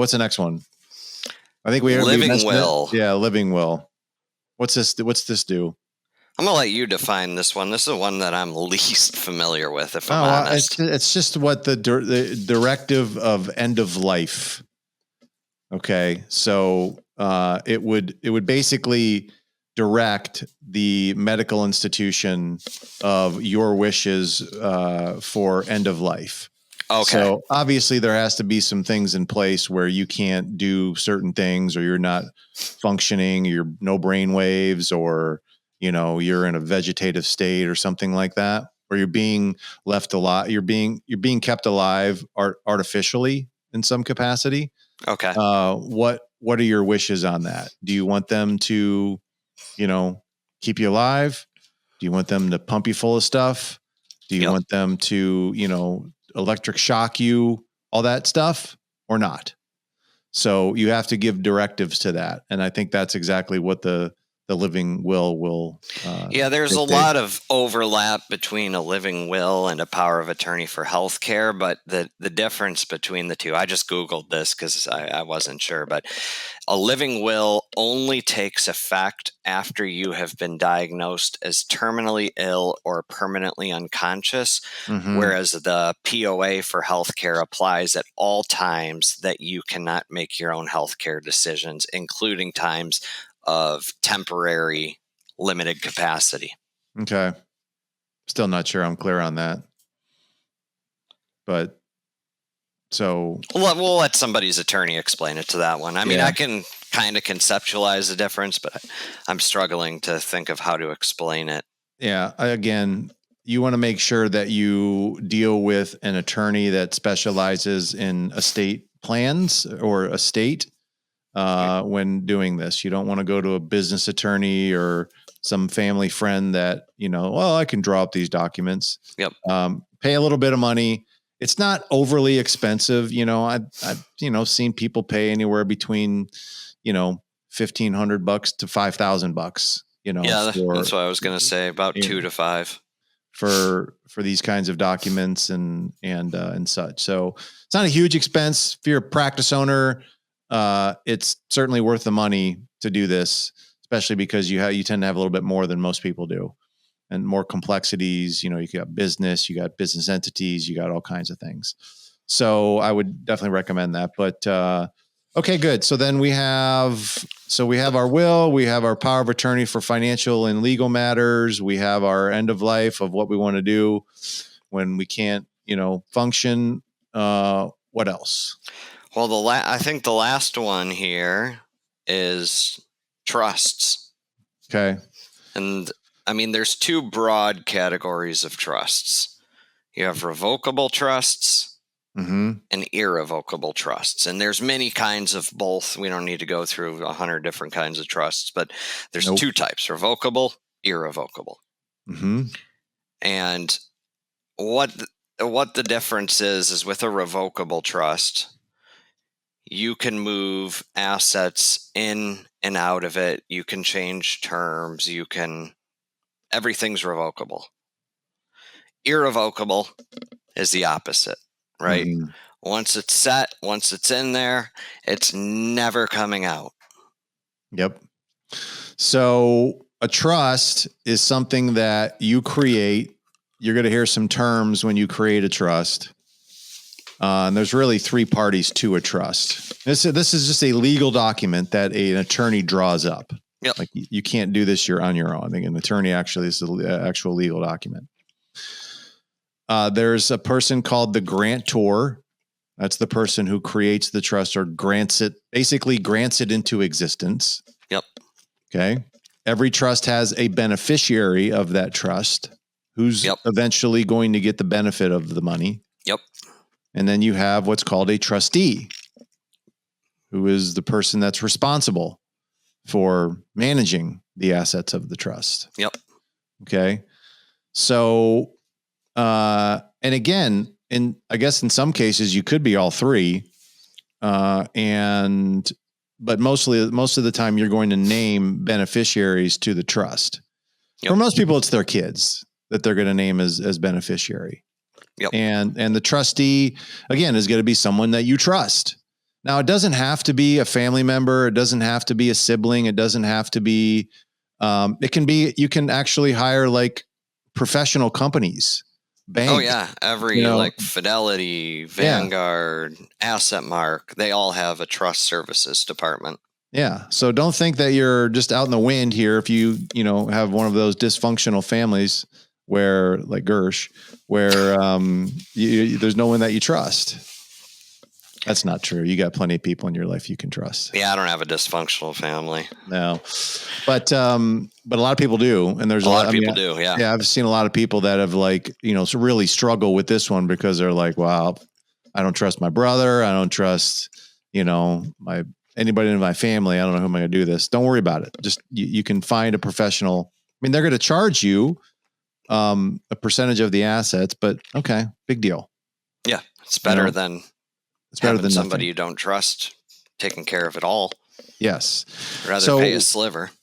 What's the next one? I think we living will. Yeah, living will. What's this do? I'm going to let you define this one. This is the one that I'm least familiar with, if I'm honest. It's just what the directive of end of life. Okay. So it would basically direct the medical institution of your wishes for end of life. Okay. So obviously there has to be some things in place where you can't do certain things, or you're not functioning, you're no brain waves, or, you're in a vegetative state or something like that, or you're being left alive. You're being kept alive artificially in some capacity. Okay. What are your wishes on that? Do you want them to, keep you alive? Do you want them to pump you full of stuff? Do you want them to, electric shock you, all that stuff, or not? So you have to give directives to that. And I think that's exactly what the living will. There's a lot of overlap between a living will and a power of attorney for healthcare, but the difference between the two, I just Googled this because I wasn't sure, but a living will only takes effect after you have been diagnosed as terminally ill or permanently unconscious, whereas the POA for healthcare applies at all times that you cannot make your own healthcare decisions, including times of temporary limited capacity. Okay. Still not sure I'm clear on that. But so we'll let somebody's attorney explain it to that one. I mean, I can kind of conceptualize the difference, but I'm struggling to think of how to explain it. Yeah. Again, you want to make sure that you deal with an attorney that specializes in estate plans or estate. When doing this, you don't want to go to a business attorney or some family friend that, I can draw up these documents. Yep. Pay a little bit of money. It's not overly expensive. I've seen people pay anywhere between, $1,500 to $5,000, that's what I was going to say, about 2 to 5 for these kinds of documents and such. So it's not a huge expense. If you're a practice owner, it's certainly worth the money to do this, especially because you tend to have a little bit more than most people do, and more complexities. You got business, you got business entities, you got all kinds of things. So I would definitely recommend that. But okay, good. So then we have our will, we have our power of attorney for financial and legal matters. We have our end of life of what we want to do when we can't, function. What else? Well, I think the last one here is trusts. Okay. And I mean, there's 2 broad categories of trusts. You have revocable trusts and irrevocable trusts. And there's many kinds of both. We don't need to go through 100 different kinds of trusts, but there's 2 types: revocable, irrevocable. And what the difference is with a revocable trust, you can move assets in and out of it. You can change terms. Everything's revocable. Irrevocable is the opposite, right? Once it's set, once it's in there, it's never coming out. Yep. So a trust is something that you create. You're going to hear some terms when you create a trust. And there's really 3 parties to a trust. This is just a legal document that an attorney draws up. Yep. Like you can't do this on your own. I think an attorney actually is an actual legal document. There's a person called the grantor. That's the person who creates the trust or grants it into existence. Yep. Okay. Every trust has a beneficiary of that trust who's eventually going to get the benefit of the money. Yep. And then you have what's called a trustee, who is the person that's responsible for managing the assets of the trust. Yep. Okay. So, and again, I guess in some cases you could be all 3. But most of the time you're going to name beneficiaries to the trust. Yep. For most people, it's their kids that they're going to name as beneficiary. Yep. And the trustee, again, is going to be someone that you trust. Now, it doesn't have to be a family member. It doesn't have to be a sibling. It doesn't have to be, it can be, you can actually hire like professional companies, banks. Oh yeah, every like Fidelity, Vanguard, Asset Mark, they all have a trust services department. Yeah. So don't think that you're just out in the wind here. If you have one of those dysfunctional families where like Gersh, where there's no one that you trust. That's not true. You got plenty of people in your life you can trust. Yeah, I don't have a dysfunctional family. No, but a lot of people do, and there's a lot of people do. Yeah, yeah. I've seen a lot of people that have like really struggle with this one because they're like, wow, I don't trust my brother. I don't trust anybody in my family. I don't know who am I going to do this. Don't worry about it. Just you can find a professional. I mean, they're going to charge you a percentage of the assets, but okay, big deal. Yeah, it's better than. It's better than somebody nothing. you don't trust taking care of it all. Yes. Rather pay a sliver.